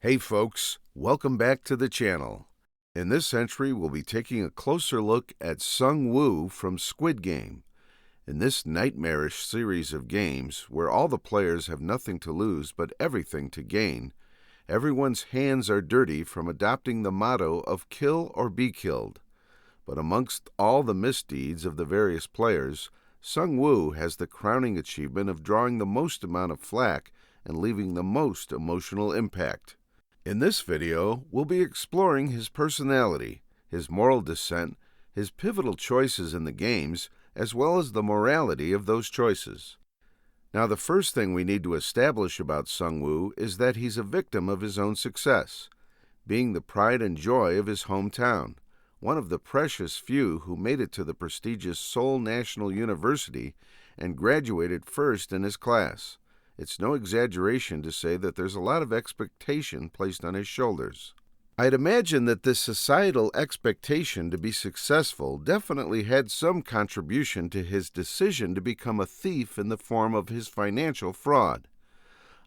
Hey folks, welcome back to the channel. In this entry, we'll be taking a closer look at Sung Woo from Squid Game. In this nightmarish series of games, where all the players have nothing to lose but everything to gain, everyone's hands are dirty from adopting the motto of kill or be killed. But amongst all the misdeeds of the various players, Sung Woo has the crowning achievement of drawing the most amount of flack and leaving the most emotional impact. In this video, we'll be exploring his personality, his moral descent, his pivotal choices in the games, as well as the morality of those choices. Now, the first thing we need to establish about Sung Woo is that he's a victim of his own success, being the pride and joy of his hometown, one of the precious few who made it to the prestigious Seoul National University and graduated first in his class. It's no exaggeration to say that there's a lot of expectation placed on his shoulders. I'd imagine that this societal expectation to be successful definitely had some contribution to his decision to become a thief in the form of his financial fraud.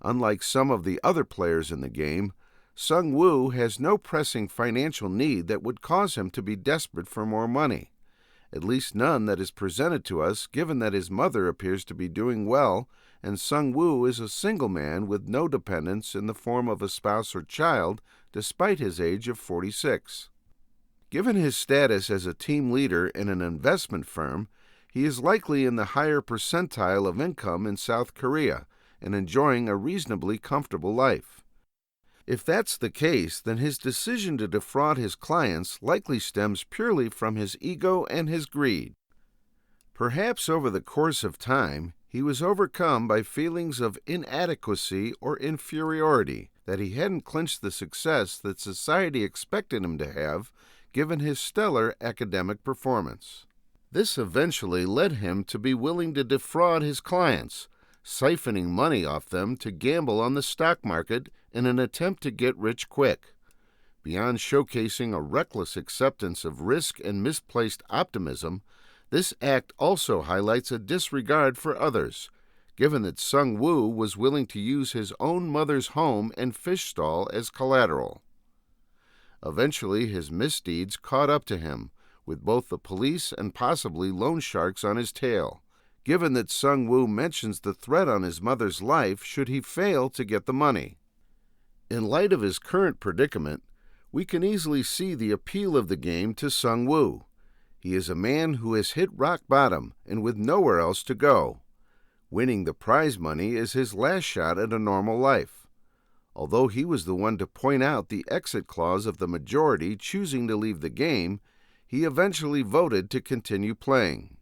Unlike some of the other players in the game, Sung Woo has no pressing financial need that would cause him to be desperate for more money. At least none that is presented to us, given that his mother appears to be doing well and Sung Woo is a single man with no dependents in the form of a spouse or child, despite his age of 46. Given his status as a team leader in an investment firm, he is likely in the higher percentile of income in South Korea and enjoying a reasonably comfortable life. If that's the case, then his decision to defraud his clients likely stems purely from his ego and his greed. Perhaps over the course of time, he was overcome by feelings of inadequacy or inferiority, that he hadn't clinched the success that society expected him to have, given his stellar academic performance. This eventually led him to be willing to defraud his clients, siphoning money off them to gamble on the stock market in an attempt to get rich quick. Beyond showcasing a reckless acceptance of risk and misplaced optimism, this act also highlights a disregard for others, given that Sung Woo was willing to use his own mother's home and fish stall as collateral. Eventually, his misdeeds caught up to him, with both the police and possibly loan sharks on his tail, given that Sung Woo mentions the threat on his mother's life should he fail to get the money. In light of his current predicament, we can easily see the appeal of the game to Sung Woo. He is a man who has hit rock bottom and with nowhere else to go. Winning the prize money is his last shot at a normal life. Although he was the one to point out the exit clause of the majority choosing to leave the game, he eventually voted to continue playing.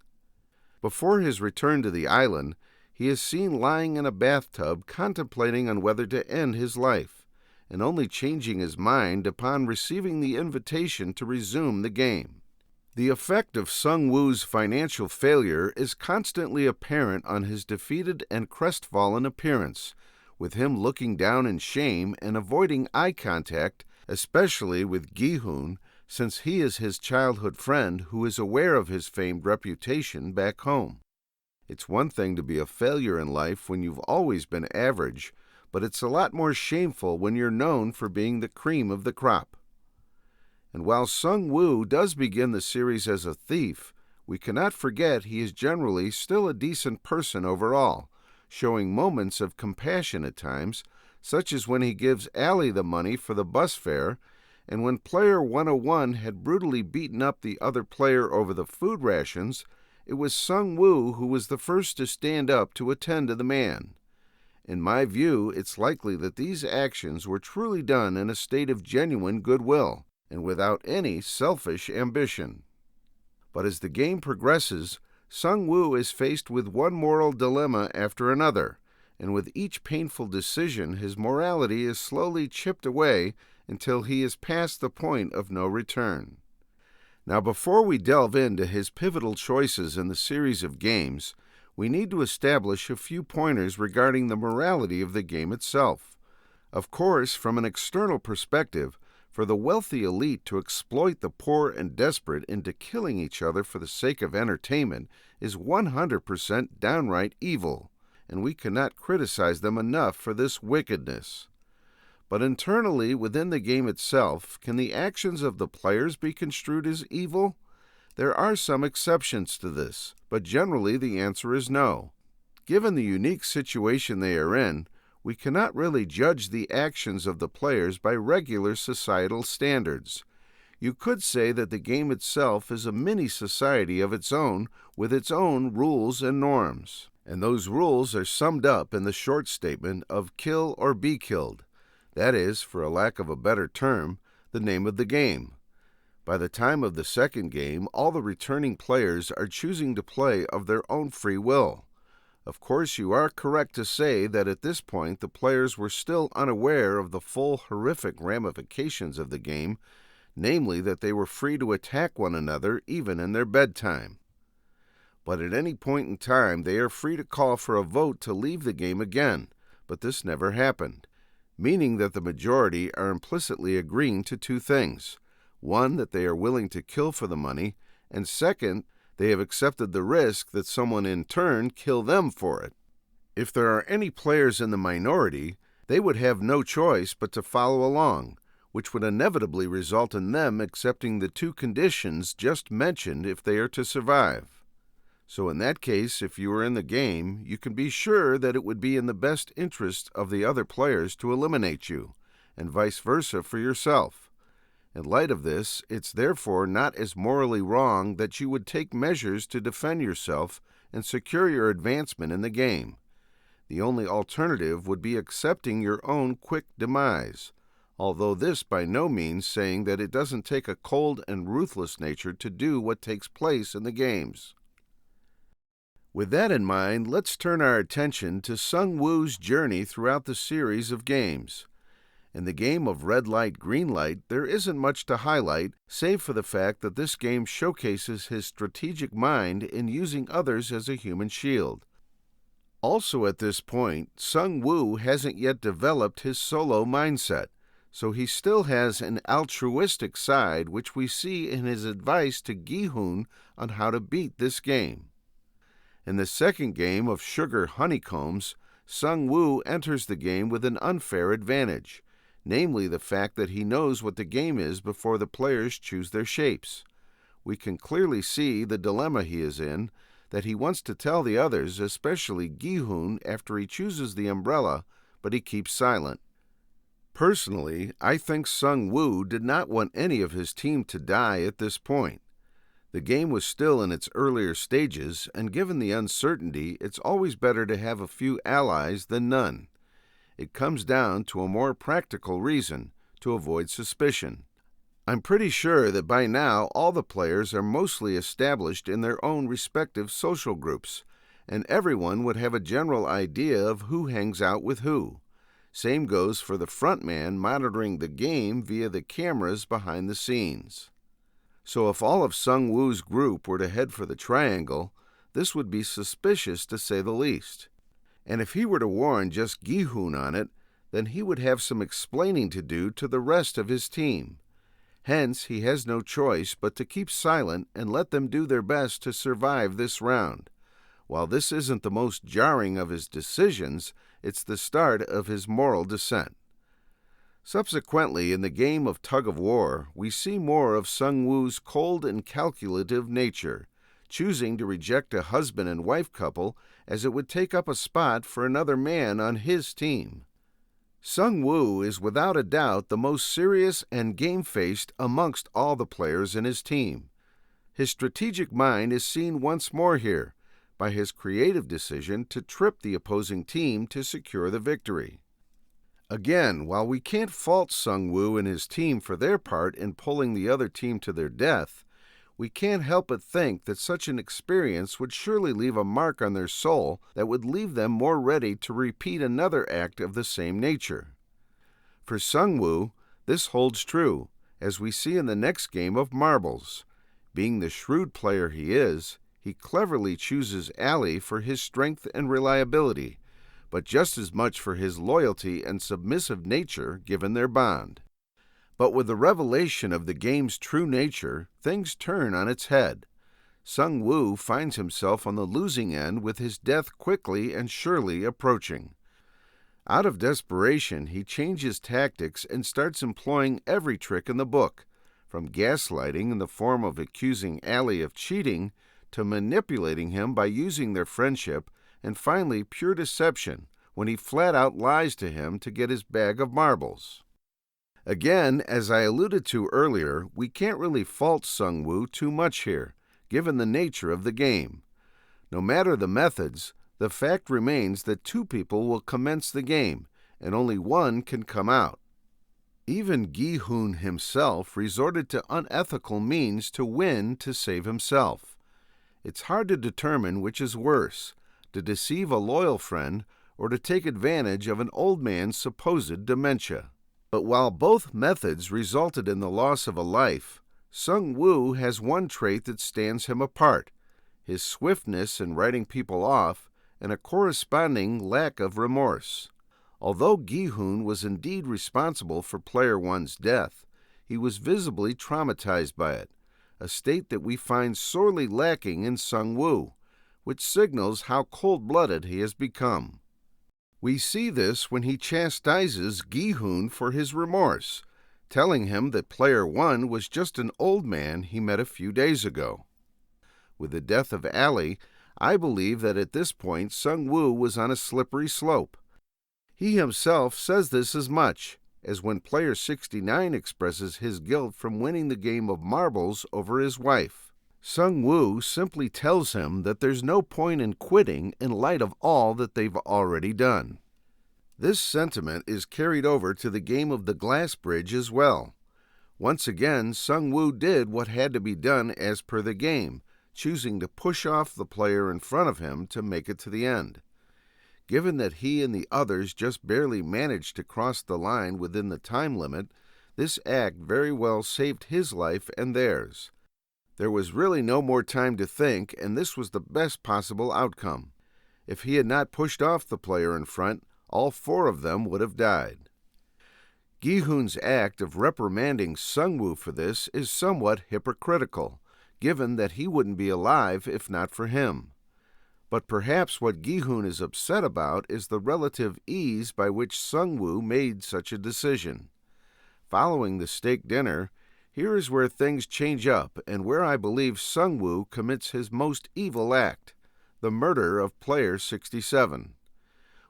Before his return to the island, he is seen lying in a bathtub contemplating on whether to end his life, and only changing his mind upon receiving the invitation to resume the game. The effect of Sung Woo's financial failure is constantly apparent on his defeated and crestfallen appearance, with him looking down in shame and avoiding eye contact, especially with Gi-hoon, since he is his childhood friend who is aware of his famed reputation back home. It's one thing to be a failure in life when you've always been average, but it's a lot more shameful when you're known for being the cream of the crop. And while Sung Woo does begin the series as a thief, we cannot forget he is generally still a decent person overall, showing moments of compassion at times, such as when he gives Allie the money for the bus fare, and when Player 101 had brutally beaten up the other player over the food rations, it was Sung Woo who was the first to stand up to attend to the man. In my view, it's likely that these actions were truly done in a state of genuine goodwill, and without any selfish ambition. But as the game progresses, Sung Woo is faced with one moral dilemma after another, and with each painful decision his morality is slowly chipped away until he is past the point of no return. Now, before we delve into his pivotal choices in the series of games, we need to establish a few pointers regarding the morality of the game itself. Of course, from an external perspective, for the wealthy elite to exploit the poor and desperate into killing each other for the sake of entertainment is 100% downright evil, and we cannot criticize them enough for this wickedness. But internally, within the game itself, can the actions of the players be construed as evil? There are some exceptions to this, but generally the answer is no. Given the unique situation they are in, we cannot really judge the actions of the players by regular societal standards. You could say that the game itself is a mini-society of its own, with its own rules and norms. And those rules are summed up in the short statement of kill or be killed. That is, for a lack of a better term, the name of the game. By the time of the second game, all the returning players are choosing to play of their own free will. Of course, you are correct to say that at this point the players were still unaware of the full horrific ramifications of the game, namely that they were free to attack one another even in their bedtime. But at any point in time they are free to call for a vote to leave the game again, but this never happened, meaning that the majority are implicitly agreeing to two things. One, that they are willing to kill for the money, and second, they have accepted the risk that someone in turn kill them for it. If there are any players in the minority, they would have no choice but to follow along, which would inevitably result in them accepting the two conditions just mentioned if they are to survive. So in that case, if you are in the game, you can be sure that it would be in the best interest of the other players to eliminate you, and vice versa for yourself. In light of this, it's therefore not as morally wrong that you would take measures to defend yourself and secure your advancement in the game. The only alternative would be accepting your own quick demise, although this by no means saying that it doesn't take a cold and ruthless nature to do what takes place in the games. With that in mind, let's turn our attention to Sung Woo's journey throughout the series of games. In the game of Red Light, Green Light, there isn't much to highlight, save for the fact that this game showcases his strategic mind in using others as a human shield. Also at this point, Sung Woo hasn't yet developed his solo mindset, so he still has an altruistic side which we see in his advice to Gi-hoon on how to beat this game. In the second game of Sugar Honeycombs, Sung Woo enters the game with an unfair advantage, namely the fact that he knows what the game is before the players choose their shapes. We can clearly see the dilemma he is in, that he wants to tell the others, especially Gi-hoon, after he chooses the umbrella, but he keeps silent. Personally, I think Sung Woo did not want any of his team to die at this point. The game was still in its earlier stages, and given the uncertainty, it's always better to have a few allies than none. It comes down to a more practical reason, to avoid suspicion. I'm pretty sure that by now all the players are mostly established in their own respective social groups, and everyone would have a general idea of who hangs out with who. Same goes for the front man monitoring the game via the cameras behind the scenes. So if all of Sung Woo's group were to head for the triangle, this would be suspicious to say the least. And if he were to warn just Gi-hoon on it, then he would have some explaining to do to the rest of his team. Hence, he has no choice but to keep silent and let them do their best to survive this round. While this isn't the most jarring of his decisions, it's the start of his moral descent. Subsequently, in the game of Tug of War, we see more of Sung Woo's cold and calculative nature, choosing to reject a husband and wife couple as it would take up a spot for another man on his team. Sung Woo is without a doubt the most serious and game-faced amongst all the players in his team. His strategic mind is seen once more here by his creative decision to trip the opposing team to secure the victory. Again, while we can't fault Sung Woo and his team for their part in pulling the other team to their death, we can't help but think that such an experience would surely leave a mark on their soul that would leave them more ready to repeat another act of the same nature. For Sung Woo, this holds true, as we see in the next game of marbles. Being the shrewd player he is, he cleverly chooses Ali for his strength and reliability, but just as much for his loyalty and submissive nature given their bond. But with the revelation of the game's true nature, things turn on its head. Sung Woo finds himself on the losing end with his death quickly and surely approaching. Out of desperation, he changes tactics and starts employing every trick in the book, from gaslighting in the form of accusing Allie of cheating to manipulating him by using their friendship, and finally pure deception when he flat out lies to him to get his bag of marbles. Again, as I alluded to earlier, we can't really fault Sung-woo too much here, given the nature of the game. No matter the methods, the fact remains that two people will commence the game, and only one can come out. Even Gi-hoon himself resorted to unethical means to win to save himself. It's hard to determine which is worse, to deceive a loyal friend or to take advantage of an old man's supposed dementia. But while both methods resulted in the loss of a life, Sung-woo has one trait that stands him apart: his swiftness in writing people off and a corresponding lack of remorse. Although Gi-hoon was indeed responsible for Player One's death, he was visibly traumatized by it, a state that we find sorely lacking in Sung-woo, which signals how cold-blooded he has become. We see this when he chastises Gi-hoon for his remorse, telling him that Player One was just an old man he met a few days ago. With the death of Allie, I believe that at this point Sung-woo was on a slippery slope. He himself says this as much as when Player 69 expresses his guilt from winning the game of marbles over his wife. Sung-woo simply tells him that there's no point in quitting in light of all that they've already done. This sentiment is carried over to the game of the glass bridge as well. Once again, Sung-woo did what had to be done as per the game, choosing to push off the player in front of him to make it to the end. Given that he and the others just barely managed to cross the line within the time limit, this act very well saved his life and theirs. There was really no more time to think, and this was the best possible outcome. If he had not pushed off the player in front, all four of them would have died. Gi-hoon's act of reprimanding Sung-woo for this is somewhat hypocritical, given that he wouldn't be alive if not for him. But perhaps what Gi-hoon is upset about is the relative ease by which Sung-woo made such a decision. Following the steak dinner, here is where things change up and where I believe Sung-woo commits his most evil act, the murder of Player 67.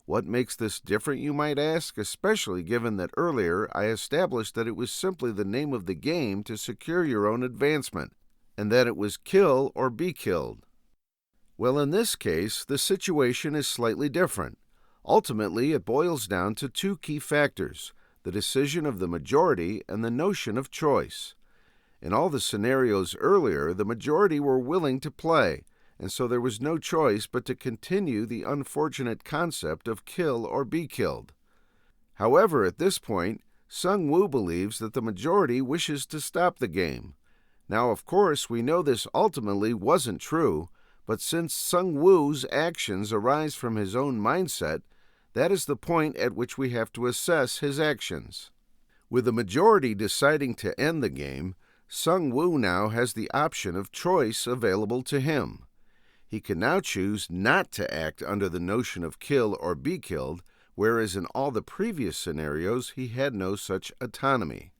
What makes this different, you might ask, especially given that earlier I established that it was simply the name of the game to secure your own advancement, and that it was kill or be killed. Well, in this case, the situation is slightly different. Ultimately, it boils down to two key factors: the decision of the majority and the notion of choice. In all the scenarios earlier, the majority were willing to play, and so there was no choice but to continue the unfortunate concept of kill or be killed. However, at this point, Sung-woo believes that the majority wishes to stop the game. Now, of course, we know this ultimately wasn't true, but since Sung-woo's actions arise from his own mindset, that is the point at which we have to assess his actions. With the majority deciding to end the game, Sung-woo now has the option of choice available to him. He can now choose not to act under the notion of kill or be killed, whereas in all the previous scenarios he had no such autonomy.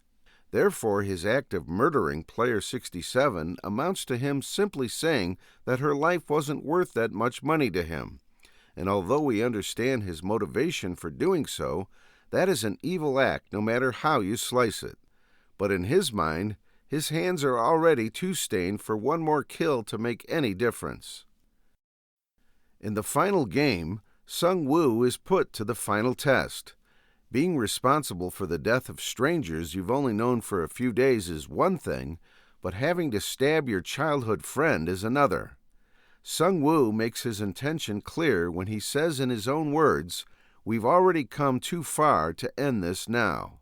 Therefore, his act of murdering Player 67 amounts to him simply saying that her life wasn't worth that much money to him. And although we understand his motivation for doing so, that is an evil act no matter how you slice it. But in his mind, his hands are already too stained for one more kill to make any difference. In the final game, Sung-woo is put to the final test. Being responsible for the death of strangers you've only known for a few days is one thing, but having to stab your childhood friend is another. Sung-woo makes his intention clear when he says in his own words, "We've already come too far to end this now."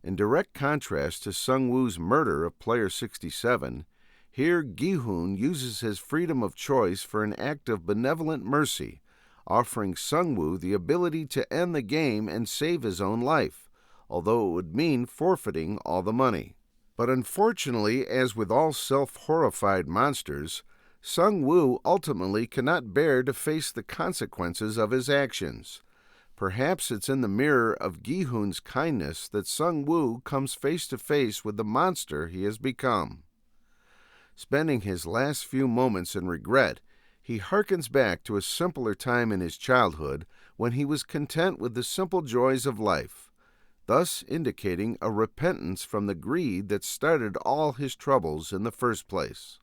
In direct contrast to Sung-woo's murder of Player 67, here Gi-hoon uses his freedom of choice for an act of benevolent mercy, offering Sung-woo the ability to end the game and save his own life, although it would mean forfeiting all the money. But unfortunately, as with all self-horrified monsters, Sung-woo ultimately cannot bear to face the consequences of his actions. Perhaps it's in the mirror of Gi-hun's kindness that Sung-woo comes face to face with the monster he has become. Spending his last few moments in regret, he harkens back to a simpler time in his childhood when he was content with the simple joys of life, thus indicating a repentance from the greed that started all his troubles in the first place.